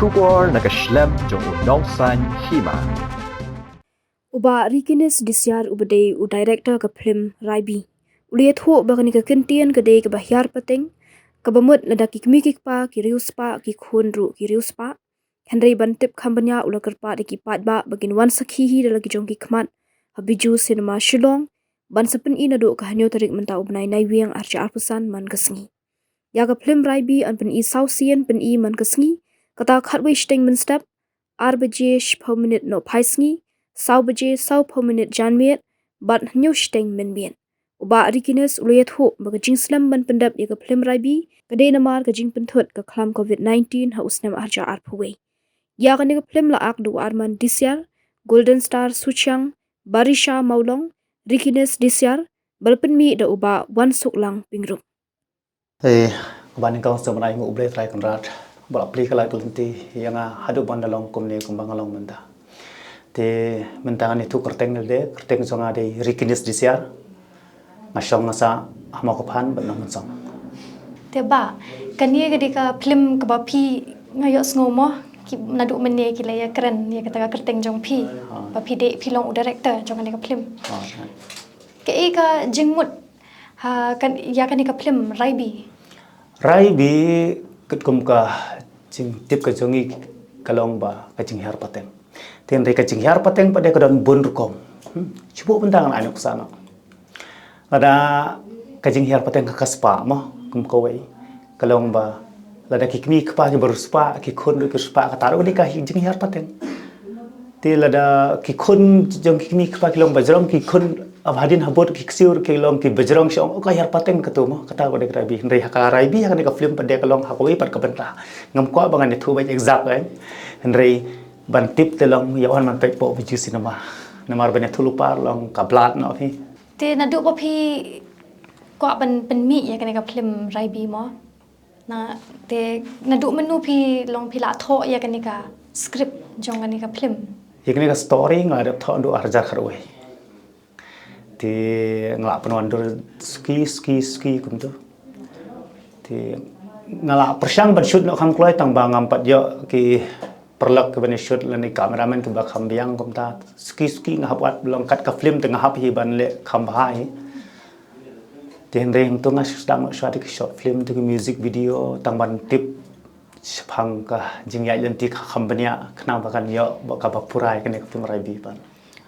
Shubor nakaslem jong unongsan hima. Uba Rikines disyar ubade u director ka film Raibi. Uliet ho bagani ka kentian ka day ka bahyar pateng. Kabamut na daki kmikik pa ki rius pa ki khunru ki rius pa. Henry bantip kambanya ula kerpa de ki pat ba bagin wan sakhihi da lagi jong ki khmat. Habiju cinema Shillong. Ban sepen ina do ka hanyo tarik mentau benai nai wiang arca arpusan man kesngi. Ya ka film Raibi an pen i sausian pen i man kesngi. Kata khatwe shteng men step. Arbaje 10 minit no paisngi. Sau baje sau minit janmiet bat nyo steng men bien. Uba Rikines uliet ho baga jing slam ban pendap ya ka film Raibi kade namar ka jing penthut ka klam COVID-19 ha usnam arja arpwe. Ya ka ka film la ak do arman disyar Golden Star Suchang Barisha Maulong Rikines disyar balpen mi da uba wan suklang pingrum. Kebanin kau sebenarnya ngu ublay try konrad balap pli kalai kelinti yang hadu bandalong kumni kumbangalong menta. Te mentangan itu kerteng songa de Rikines disyar ngasong ngasa ahmakopan benang mensong. Te ba kania ketika film kebapi ngayok ngomo ki naduk menie ki ya keren ya kata kerteng jong pi bapi de pilong director jong ka film. Ke ka jingmut ha kan ya ka film Raibi. Raibi ketkum ka jing tip ka jongi kalong ba ka jing har pateng. Ten re ka jing har pateng pada kadon bun rukom. Cuba bentangan anak sana. Ada ka jing har pateng ka kaspa mo kum kawai kalong ba lada kikmi kpa ki beruspa ki khun ki spa ka taru ni ka jing har pateng. Te lada ki khun jong kikmi kpa kilong bajrong ki khun abhadin habot ki ksiur ki long ki bajrong shong ka har pateng ka tu mo kata ko de Raibi re ka Raibi ha ka film pada kalong hakoi pat ka benta ngam ko bangan thu ba exact kan re ban tip te long yawan man pe po viju cinema namar ban thu lupar long ka blat no phi Te naduk bapi ko ban mi ya ka film Raibi mo na te naduk menu pi long pi la tho ya ka script jong ka film. Ini ka story ngada tho do arjar kharoi. Ti ngelak penuan dur ski kum tu. Ti ngelak persang ban shoot no kham kloi tang bang ampat yo ki perlak ke ban shoot lani kameraman ke ba kham biang kum ta ski ngahap belum kat ka film tengah hap hi ban le kham bahai. Ti hendre hing tu ngas sedang shot ki short film tu music video tang ban tip sepang ka jingyai lenti kham bania kena bakan yo ba ka purai ke film Raibi ban.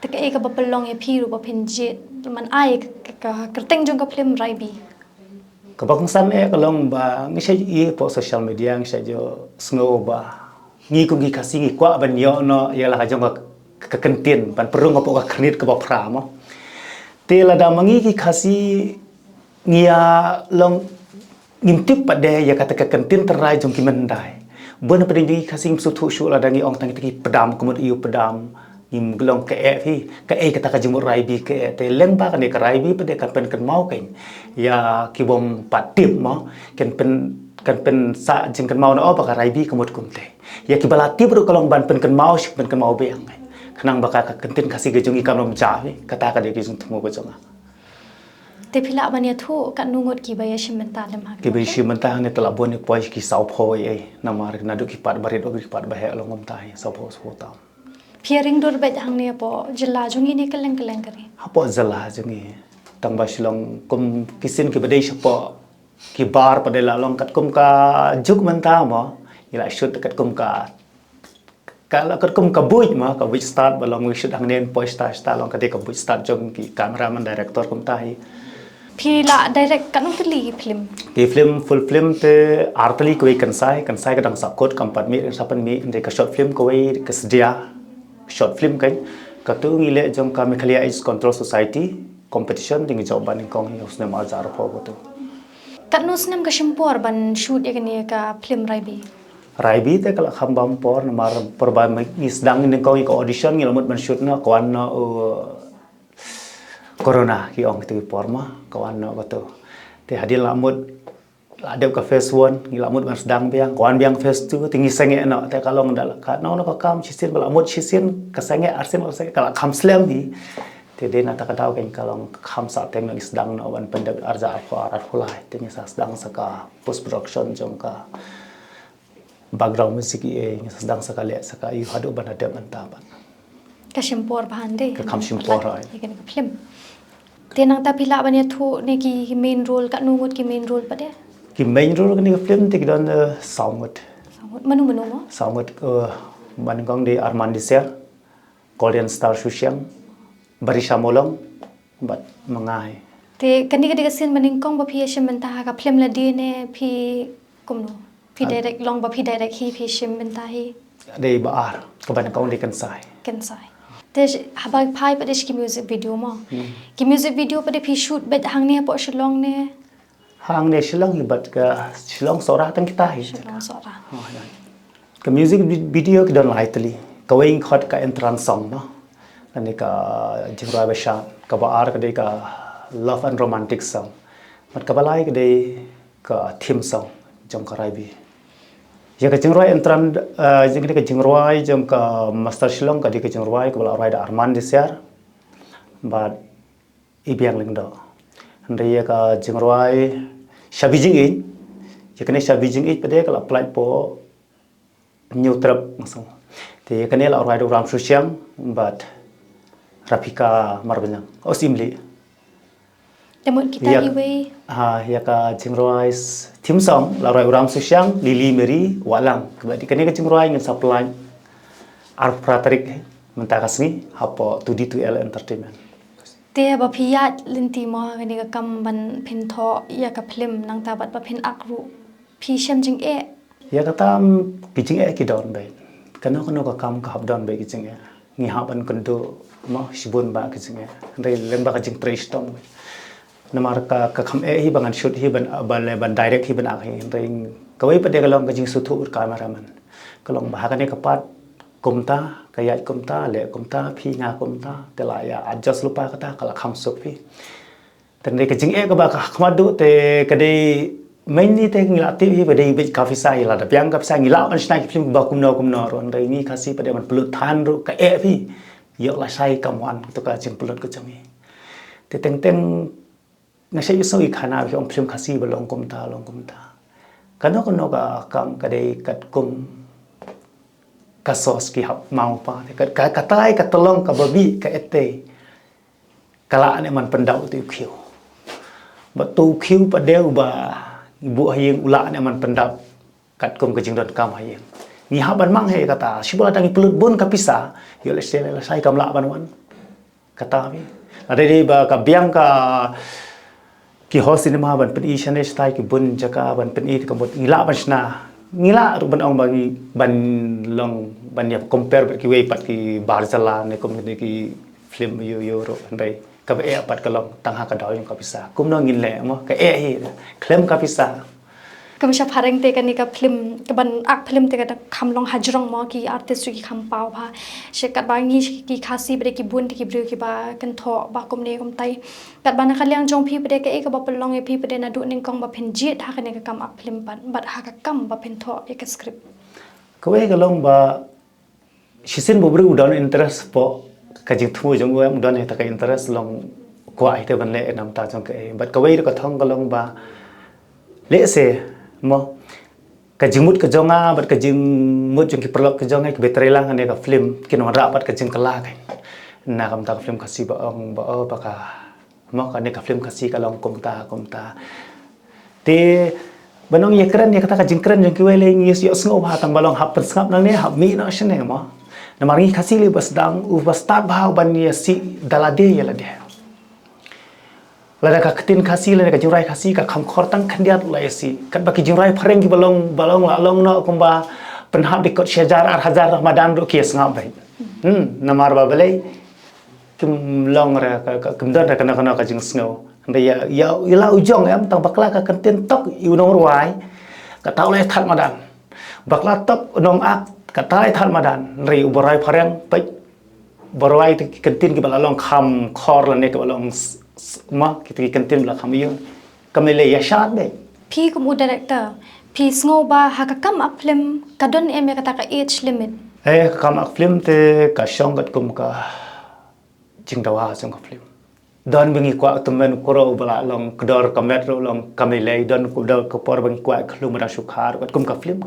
Taka ka bapalong ya piru ba pinjit man ai ka kerteng jong ka film Raibi. Kabangsan kalong ba ngisay po social media ngisay jo sngo ba ngi ko ngi kasi ngi kwa ban yo no ya la jong ka kentin ban perung ko ka khnit ka ba phra mo. Te la da mangi ki kasi ngia long ngimtip pade ya kata ka kentin terai jong ki mendai. Bon pa dingi kasi su thu shu la da ngi ong tang ki pedam kumut iu pedam im gelong ke ka kata ka jumur Raibi ke te leng ba kan ka Raibi pede kan pen kan mau kan ya ki bom patip mo kan pen sa jing kan mau no ba ka Raibi kumut kumte ya ki balati bro kalong ban pen kan mau beang kanang ba ka kentin kasi gejungi kan nom ja kata ka de ki jung tumo ko jonga Te pila bania thu kan nungut ki baya shimenta lem ha. Ki baya shimenta ne tala bon ni poi ki sau pho namar na du ki pat barit o ki pat ba he long om tai sau pho so ta Piaring dur bet hang ne po jilla jungi ni keleng kari. Hapo jilla jungi tang ba silong kum kisin ki badai shapo ki bar pada lalong kat kum ka juk menta mo ila shoot kat kum ka kala kat kum ka buj mo ka buj start balong shoot hang nen po start long ka de ka buj start jong ki cameraman director kum tai Pila direct kan utli film. Ki film full film te artali ko kansai ka dang sakot kampat mi sapan mi de ka short film ko ka sedia short film kan katu ngile jong ka Meghalaya Age Control Society competition ding jawaban kong usne ma jar pho betul. Kan nusnem ka shimpor ban shoot ya ka film Raibi. Raibi te kala khambam por mar perba isdang ning kong ko audition ngilamut ban shoot na kawan no corona ki ong tu por ma kawan no betul. Te hadil lamut ada ka phase 1 ngilamut ban sedang biang kawan biang phase 2 tinggi senge no te kalong dal ka no ka kam chisin balamut chisin ka senge arsen o senge kala kham slam ni te de na ta ka daw ken kalong kham sa teng no sedang no ban pendak arja ko arat hulai te ni sa sedang saka post production jong ka background musik sedang sekali sekali hadu ban ada bantaban ka shimpor bahan de ka kam shimpor ai ikan ka film te nang ta pila banya thu ne ki main role ka nungut ki main role pade ki main role kan film tik don sound manu mo sound ban kong di Arman Diser Korean Star Susyang Barisha Molong bat mengai te kani ka diga sin maning kong ba phi shim benta ka film la di ne phi kumno phi direct long ba phi direct hi phi shim benta hi di baar ko ban kong di kan sai kan sai te habag phai pade ki music video mo ki music video pade phi shoot bet hang ne po shlong ne hang ne shilong bat ka shilong sora tang kita hi shlong sora ke music video ki don lightly kawing khot ka entrance song no ani ka jingrai basha ka baar ka de ka love and romantic song mat ka balai ka de ka theme song jong ka rai bi ya ka jingrai entrance jing ka jingrai jong ka master shilong ka de ka jingrai ka bala rai da Arman Diser but ibiang ling do andre ya ka jingrai shabijing in ya ka ne shabijing it pade ka apply po nhiều trập thì cái này là ở Ram Susyang but Rafika Marbanyang osimli temut kita iwe ya ka jingrai theme song là Ram Susyang Lily Mary Walang berarti cái này cái jingrai ngin supply Arpratrik mentakasni hapo 2D2L Entertainment te ba phia linti mo kani ka kam ban phin tho ya ka film nang ta bat ba phin akru phi shem jing e ya kata kijing ki don bay kano ka kam ka hab don bay kijing ngi haban kundu mo sibun ba kijing ndai lem ba kijing trace tom namar ka kham hi bangan shoot hi ban direct hi ban ak hi ndai kawai pade kalong kijing suthu cameraman kalong ba ka ne ka pat kumta kayat kumta le kumta phi nga kumta tela ya adjust lupa kata kala kham sok phi tende kijing ka ba ka khmadu te kadai mainly te ngilati hi pada ibit kafisa ila da piang kafisa ngila man snai film ba kumno ron dai ni kasi pada man pelut than ru ka e phi yo la sai kamwan to ka jing pelut ko chami te teng na sai so i khana bi om film kasi ba long kumta kano ka kam ka dei kat kum ka sos ki hap mau pa ka tai ka tolong ka babi ka ete kala ne man pendau tu khiu ba tu khiu pa deu ba ibu hayeng ula ne man pendap kat kum ke jingdon kam hayeng ni haban mang he kata sibula tangi pelut bon kapisa yo le sai kam la ban wan kata mi ada di ba ka biang ka ki ho cinema ban pen i chane stai ki bun jaka ban pen i ka bot ngila ban sna ngila ru ban ong bagi ban long ban ya compare ki we pat ki barzala ne kom ne ki film yo ro ndai ka be pat ka long tang ha ka daw yung kapisa kum no ngin le mo ka hi klem kapisa kam sha phareng te kani ka film ka ban ak film te ka kham long hajrong mo ki artist ki kham pau pha she kat ba ngi ki khasi bre ki bun ki bru ki ba kan tho ba kom ne kom tai kat ba na khaliang jong phi bre ka e ka ba pelong e phi bre na du ning kong ba phin jit ha ka ne ka kam ak film ban bat ha ka kam ba phin tho e ka script ka we ka long ba shisin bo bru don interest po ka jing thu jong we don ta ka interest long kwa ai te ban le nam ta jong ka e bat ka we ka thong ka long ba le se mo ka jingmut ka jonga bat ka jingmut jong ki perlok ka jonga ki betrelang ne ka film kin wan ra bat ka jing kala kai na kam ta ka film kasi ba ong ba ka mo ka ne ka film kasi ka long kom ta te banong ye keren ye kata ka jing keren jong ki we le ngis yo sngo ba tang balong hap skap nang ne hap mi no shne mo na maringi kasi le bas dang u bas start ba ban ye si dalade ye la de lada ka ketin kasi lada ka jingrai kasi ka kham khor tang khandiat la si kat ba ki jingrai phareng ki balong la long no kumba penhab di kot syajar ar hazar ramadan ro kies ngap bai namar ba belai kim long ra ka kimdan ra kana ka jing snow nda ya la ujong em tang bakla ka ketin tok yu nong ruai ka tau le that madan bakla tok nong ak ka tai that madan ri uborai phareng pai borai ki ketin ki balong kham khor la ne ka balong ma kita kantin la kami yo kami le ya shat be phi kum u director phi sngo ba ha ka kam up film ka don em ya kata ka age limit kam ak film te ka shong gat kum ka jing dawa song ka film don bengi kwa temen koro bala long kedor kamet ro long kami le don ku dor ko por bengi kwa klum ra sukhar gat kum ka film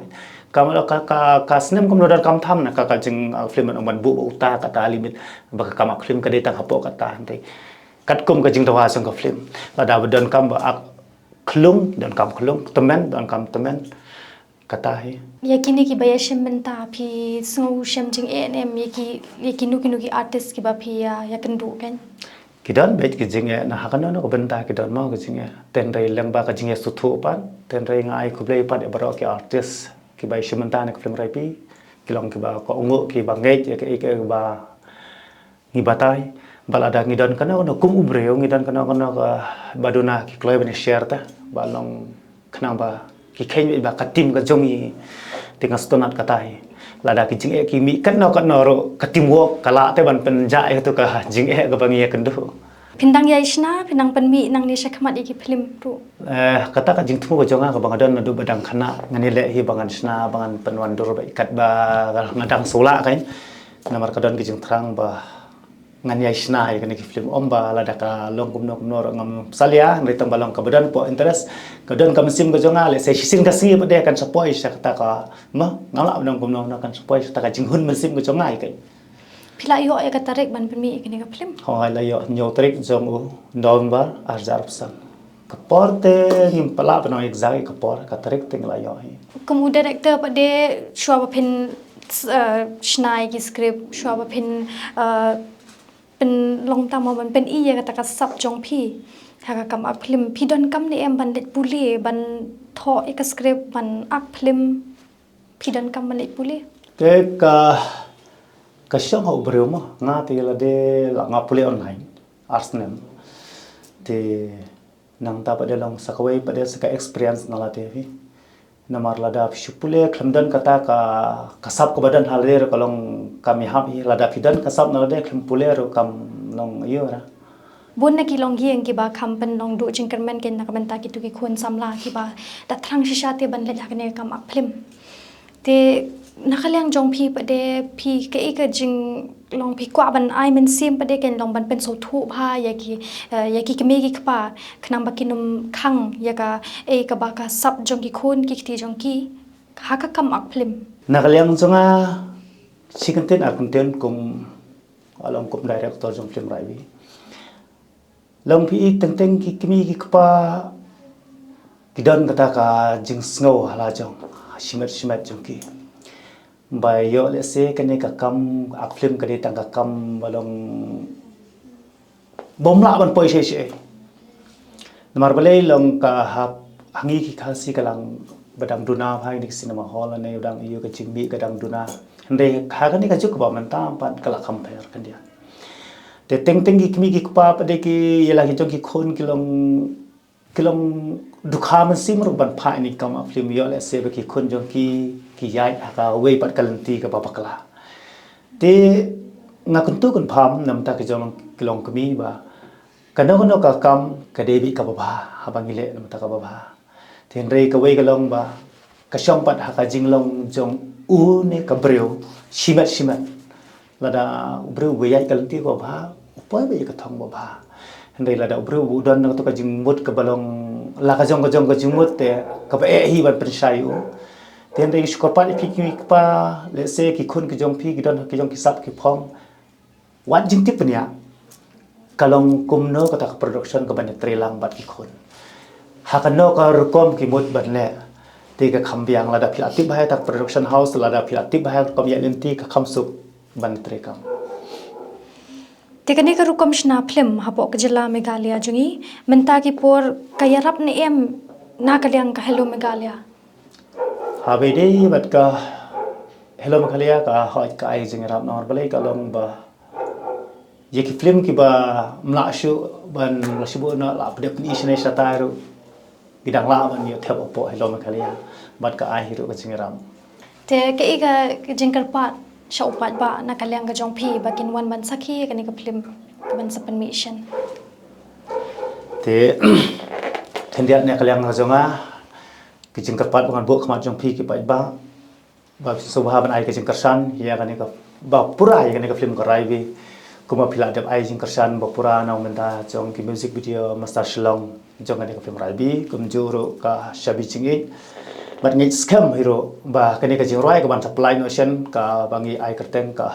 ka snem kam nodar kam tham na ka jing film man bu uta kata limit ba kam film ka detang hapo kata nanti kat kum ka jing tawa sang ka film lada don kam ba ak klung don kam klung temen don kam temen kata hi yakini ki baya shem menta phi sngo shem jing em yaki nuki artist ki ba phi ya kendu kan kidan bet ki jing na hakana no benta kidan mau ki jing ten rei lang ba ka jing suthu pan ten rei ngai ku play pan e baro ki artist ki bai shimanta na film rai pi kilong ki ba ko ungu ki ba ngai ke ba ngi batai balada ngi don kana no kum ubreo ngi don kana ka baduna ki kloi ben share ta balong kana ba ki khen ba ka tim ka jongi tinga stonat katai lada ki jing ki mi kan no ro ka tim wo kala te ban pen ja e to ka jing ka bangi kendu pindang ya isna pindang penmi nang ni syakmat iki film tu kata ka jing tumu ko jonga ka bangadon nadu badang kana ngani le hi bangan sna bangan penwan dur ba ikat ba ngadang sola kain namar kadon ki jing terang ba ngani isna ai kani ki film omba lada ka long kum nor ngam salia nritang balong ka badan po interest kadon ka mesim ko jonga le se sisin ka si pa de kan sapoi sa kata ka ma ngala nong kum nong kan sapoi sa ka jing hun mesim ko jonga ai kai pila yo ya katarik ban penmi kini ka film hoi la yo nyotrik jong u November arjarpsan kaporte ngim pala pano exai kapor katarik ting la yo hi kamu director pa de shwa pin snai ki script shwa pin pen long tam ban pen iya kata ka sap jong phi ha kam ak film phi don kam ni em ban let puli ban tho ek script ban ak film phi don kam ban let puli ke ka shong ho breu ma nga te la de la nga puli online arsenal te nang ta pa de long sakawai pa de saka experience na la te hi namar lada shupule khamdan kata ka kasap ko badan haler kalong kami habi lada pidan kasap na lada khampule ro kam long yora bon na ki long hieng ki ba kam pen long du jingkermen ken na kamenta ki tu ki khon samla ki ba da thrang shisha te ban le jakne kam ak film te nakalyang jong phi pa de phi ke ek jing long phi kwa ban ai men sim pa de ken long ban pen so thu bha ya ki keme ki kpa khnam ba kinum khang ya ka e ka ba ka sap jong ki khon ki ti jong ki ha ka kam ak film nakalyang jonga sikanten akunten kum along kum director jong film rai bi long phi teng teng ki kemi ki kpa kidan kata ka jing snow hala jong shimet jong ki by yo let's say kene ka kam ak film kene tang ka kam balong bomla ban poi she namar balai long ka hangi ki khasi kalang badang duna phai dik cinema hall ne udang iyo ka chimbi ka dang duna hande kha kane ka juk ba man tam pan kala compare kan dia te teng ki kimi ki pa pa de ki yela ki jong ki khon kilong dukha man sim ru ban phai ni kam film yo let's say ki khon jong ki yai aka wei pat kalanti ka babakla te ngakuntu kun pham nam ta ki jong kilong kami ba kano ka kam ka debi ka baba habangile nam ta ka baba ten rei ka wei kalong ba ka shom pat ha ka jinglong jong u ne ka breu shimat lada breu wei yai kalanti ko ba upoi wei ka thong ba ndai lada breu bu don to ka jingmut ka balong la ka jong ka jingmut te ka ba hi ban pershayu ten rei skorpan ki pa let's say ki khun ki jong phi ki don ki jong ki sap ki phong wat jing tip nya kalong kumno ka ta production ka ban trelang bat ki khun ha kan no ka rukom ki mut ban le te ka khambiang lada phil atip hai tak production house lada phil atip hai kom ya lenti ka khamsuk ban tre kam te kane ka rukom shna film hapo ka jilla meghalaya jungi menta ki por kayarap ne em na kalyang ka hello meghalaya habe dei bat ka hello meghalaya ka hot ka ai jing rap nor balai ka long ba ye ki film ki ba mla shu ban la shibu na la pde ni shne shataru bidang la ban yo thep po hello meghalaya bat ka ai hiru ka jing ram te ka jingkar pat shau pat ba na kalyang ka jong phi ba kin wan ban sakhi ka ni ka film ka ban sapan mission te thendiat ne kalyang ka jonga ki jingkar pat bangan bo khmat jong phi ki pa ba subha ban ai ki jingkar san ya ka ni ka ba pura ya ka ni ka film ka rai bi kuma phila dep ai jingkar san ba pura na menta jong ki music video master shlong jong ka ni ka film rai bi kum juro ka shabi chingi bat ngi scam hero ba kani ka jingrai ka ban supply notion ka bangi ai kerteng ka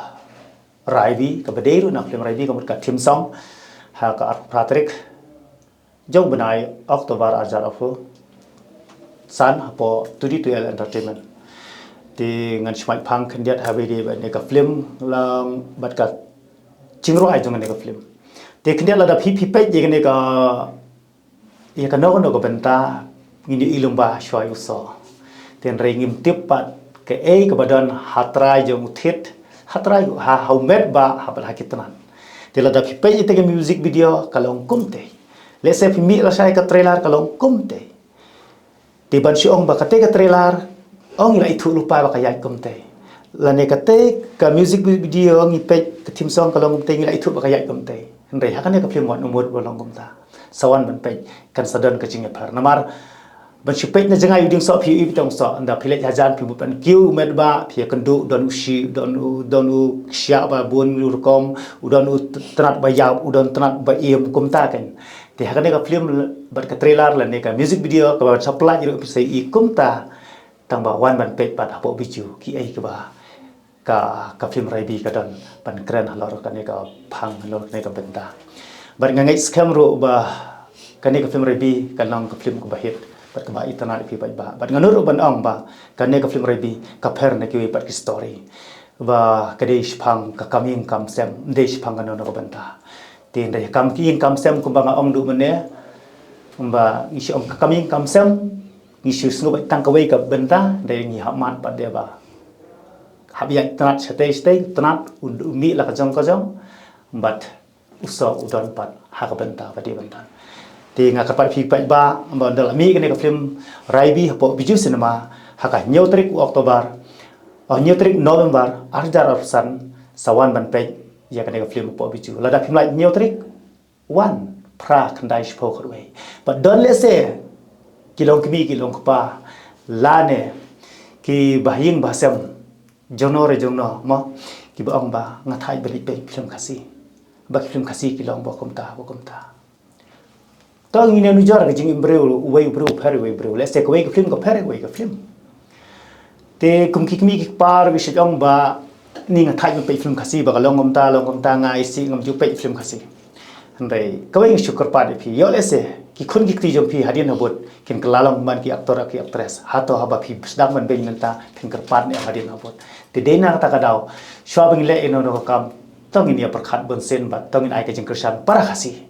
raibi ka bedeiru na film raibi ka mut ka tim song ha ka Patrick jong benai Oktober ajar afu san hapo tudi tu entertainment di ngan smai pang kendiat ha di ba ne ka film lang bat ka jingrai jong ne ka film di kendiat la da pi pe je ne ka ya ka no ka benta ngini ilumba shwai uso ten ringim tipat ke ke badan hatrai jong uthit hatrai ha haumet ba habal hakitanan tela da pipe ite ke music video kalong kumte lese pimi la sai ka trailer kalong kumte ti ban siong ba kate ka trailer ong ila itu lupa ba kaya kumte la ne kate ka music video ngi pe ke tim song kalong kumte ila itu ba kaya kumte ndai hakane ka film wat numur bolong kumta sawan ban pe kan sadan ka jinge par namar ban sipet na jangai uding so phi ibtong so anda philet hajan phi bupan kiu med ba phi kendu don ushi don u sia ba bun urkom udon u trat ba yaw udon trat ba iem kumta kan ti hakane ka film bat ka trailer la ne ka music video ka ba supply ro sai i kumta tang ba wan ban pet pat apo biju ki ai ka ba ka film raibi ka don ban kren halor ka ne ka phang halor ne ka benta bat ngai scam ro ba ka ne ka film raibi ka nang ka film ko ba hit bat ka ba itana pi ba bat nganur ban ong ba kan ne ka film rebi ka pher ne ki pat ki story ba ka de phang ka kaming kam sem de phang kan no ka banta tin de kam ki kam sem kum ba ong du mane ba ni si ong ka kaming kam sem ni si snu ba tang ka wei ka banta de ni ha mat ba de ba hab ya tanat stay tanat mi la ka jong bat uso udon pat ha ka banta ba de banta ti nga kapat phi pa ba dal mi ke ne ka film raibi hapo biju cinema haka nyotrik Oktober nyotrik November arjar arsan sawan ban pe ya ka ne ka film hapo biju lada film lai nyotrik one pra kandai shpo khoi but don le se kilong kimi kilong pa lane ki bahing basam jonore jongno mo ki ba ong ba ngathai beli pe film khasi ba film khasi kilong bokomta tong ini nujar ke jing breu wei breu pare wei breu let's take away ke film ko pare wei ke film te kum kikmi ki par wi shong ba ni nga thai pe film khasi ba long ngom ta ngai si ngam ju pe film khasi handai ka wei shukar pa de phi yo lese ki khun ki ti jom phi hadin habot kin kalalong man ki aktor ki actress hato haba phi sdam man be nganta thin kar par ne hadin habot te de na ta ka daw shwabing le eno no kam tong ini perkhat bon sen ba tong in ai ke jing kersan para khasi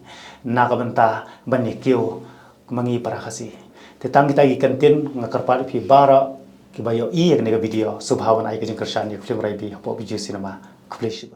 na kabanta bani kyo mangi para khasi te tang kita gi kantin ngakar pa phi bara ki bayo i ek ne video subhawan ai ke jing kersan ni film rai bi hapo biju cinema kuplish